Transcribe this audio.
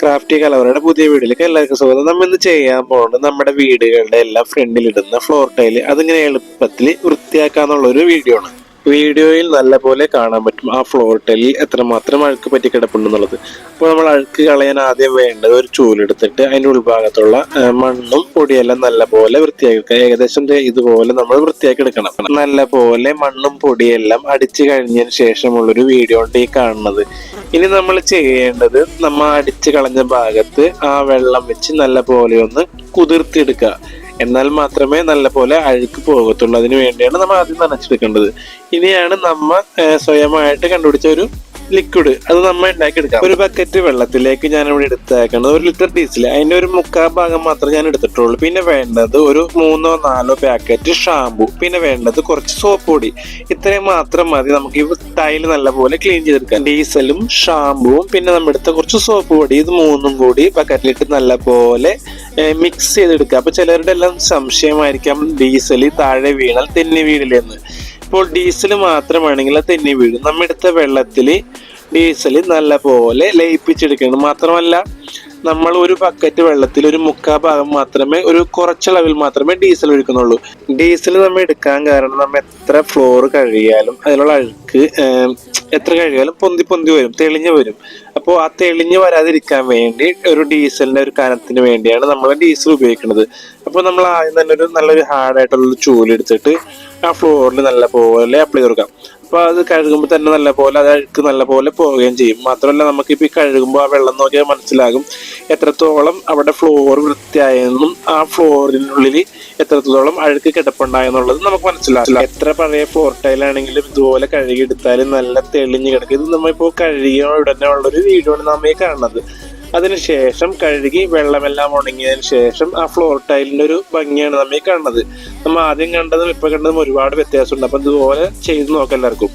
Crafty കലവറയുടെ പുതിയ വീഡിയോയിലേക്ക് എല്ലാവർക്കും സ്വാഗതം. നമ്മൾ ഇന്ന് ചെയ്യാൻ പോകുന്നത് നമ്മുടെ വീടുകളുടെ എല്ലാം ഫ്രണ്ടിൽ ഇടുന്ന ഫ്ലോർ ടൈല് അതിങ്ങനെ എളുപ്പത്തിൽ വൃത്തിയാക്കാന്നുള്ള ഒരു വീഡിയോ ആണ്. വീഡിയോയിൽ നല്ലപോലെ കാണാൻ പറ്റും ആ ഫ്ലോർ ടൈലിൽ എത്രമാത്രം അഴുക്ക് പറ്റി കിടപ്പുണ്ടെന്നുള്ളത്. അപ്പോൾ നമ്മൾ അഴുക്ക് കളയാൻ ആദ്യം വേണ്ടത് ഒരു ചൂലെടുത്തിട്ട് അതിൻ്റെ ഉൾഭാഗത്തുള്ള മണ്ണും പൊടിയെല്ലാം നല്ലപോലെ വൃത്തിയാക്കി ഏകദേശം ഇതുപോലെ നമ്മൾ വൃത്തിയാക്കി എടുക്കണം. നല്ലപോലെ മണ്ണും പൊടിയെല്ലാം അടിച്ചു കഴിഞ്ഞതിന് ശേഷമുള്ളൊരു വീഡിയോ ഉണ്ട് ഈ കാണുന്നത്. ഇനി നമ്മൾ ചെയ്യേണ്ടത് നമ്മൾ അടിച്ചു കളഞ്ഞ ഭാഗത്ത് ആ വെള്ളം വെച്ച് നല്ലപോലെ ഒന്ന് കുതിർത്തിയെടുക്കുക. എന്നാൽ മാത്രമേ നല്ലപോലെ അഴുക്ക് പോകത്തുള്ളൂ. അതിന് വേണ്ടിയാണ് നമ്മൾ ആദ്യം നനച്ചെടുക്കേണ്ടത്. ഇനിയാണ് നമ്മൾ സ്വയമായിട്ട് കണ്ടുപിടിച്ച ഒരു ലിക്വിഡ്, അത് നമ്മൾ ഉണ്ടാക്കിയെടുക്കാം. ഒരു ബക്കറ്റ് വെള്ളത്തിലേക്ക് ഞാൻ ഇവിടെ എടുത്തേക്കുന്നത് 1 ലിറ്റർ ഡീസൽ, അതിന്റെ ഒരു 3/4 ഭാഗം മാത്രമേ ഞാൻ എടുത്തിട്ടുള്ളൂ. പിന്നെ വേണ്ടത് ഒരു 3 or 4 പാക്കറ്റ് ഷാമ്പു, പിന്നെ വേണ്ടത് കുറച്ച് സോപ്പ് പൊടി. ഇത്രയും മാത്രം മതി നമുക്ക് ഈ ടൈല് നല്ലപോലെ ക്ലീൻ ചെയ്തെടുക്കാം. ഡീസലും ഷാമ്പുവും പിന്നെ നമ്മൾ എടുത്ത കുറച്ച് സോപ്പ് പൊടി, ഇത് 3ഉം കൂടി ബക്കറ്റിലിട്ട് നല്ലപോലെ മിക്സ് ചെയ്തെടുക്കുക. അപ്പൊ ചിലരുടെ എല്ലാം സംശയമായിരിക്കാം ഡീസൽ താഴെ വീണാൽ തെന്നി വീഴില്ലെന്ന്. ഇപ്പോൾ ഡീസൽ മാത്രമാണെങ്കിൽ തെന്നി വീഴും. നമ്മൾ എടുത്ത വെള്ളത്തിൽ ഡീസൽ നല്ലപോലെ ലയിപ്പിച്ചെടുക്കണം. മാത്രമല്ല നമ്മൾ ഒരു ബക്കറ്റ് വെള്ളത്തിൽ ഒരു 3/4 ഭാഗം മാത്രമേ, ഒരു കുറച്ചളവിൽ മാത്രമേ ഡീസൽ ഒഴിക്കുന്നുള്ളൂ. ഡീസൽ നമ്മൾ എടുക്കാൻ കാരണം നമ്മൾ എത്ര ഫ്ലോർ കഴുകിയാലും അതിലുള്ള അഴുക്ക് എത്ര കഴുകിയാലും പൊന്തി വരും, തെളിഞ്ഞു വരും. അപ്പോൾ ആ തെളിഞ്ഞു വരാതിരിക്കാൻ വേണ്ടി ഒരു ഡീസലിന്റെ ഒരു കനത്തിന് വേണ്ടിയാണ് നമ്മൾ ഡീസൽ ഉപയോഗിക്കുന്നത്. അപ്പോൾ നമ്മൾ ആദ്യം തന്നെ നല്ലൊരു ഹാർഡായിട്ടുള്ള ചൂലെടുത്തിട്ട് ആ ഫ്ലോറിൽ നല്ലപോലെ അപ്ലൈ കൊടുക്കാം. അപ്പോൾ അത് കഴുകുമ്പോൾ തന്നെ നല്ലപോലെ അത് അഴുക്ക് നല്ലപോലെ പോവുകയും ചെയ്യും. മാത്രമല്ല നമുക്കിപ്പോൾ ഈ കഴുകുമ്പോൾ ആ വെള്ളം നോക്കിയാൽ മനസ്സിലാകും എത്രത്തോളം അവിടെ ഫ്ലോർ വൃത്തിയായെന്നും ആ ഫ്ലോറിനുള്ളിൽ എത്രത്തോളം അഴുക്ക് കിടപ്പുണ്ടായെന്നുള്ളത് നമുക്ക് മനസ്സിലാകും. എത്ര പഴയ ഫ്ലോർ ടൈലാണെങ്കിലും ഇതുപോലെ കഴുകിയെടുത്താലും നല്ല തെളിഞ്ഞ് കിടക്കും. ഇത് നമ്മളിപ്പോൾ കഴുകിയ ഉടനെ ഉള്ളൊരു വീഡിയോ ആണ് നമ്മെ കാണുന്നത്. അതിനുശേഷം കഴുകി വെള്ളമെല്ലാം ഉണങ്ങിയതിന് ശേഷം ആ ഫ്ലോർ ടൈലിന്റെ ഒരു ഭംഗിയാണ് നമ്മെ കാണുന്നത്. നമ്മൾ ആദ്യം കണ്ടതും ഇപ്പൊ കണ്ടതും ഒരുപാട് വ്യത്യാസമുണ്ട്. അപ്പൊ ഇതുപോലെ ചെയ്ത് നോക്കാം എല്ലാവർക്കും.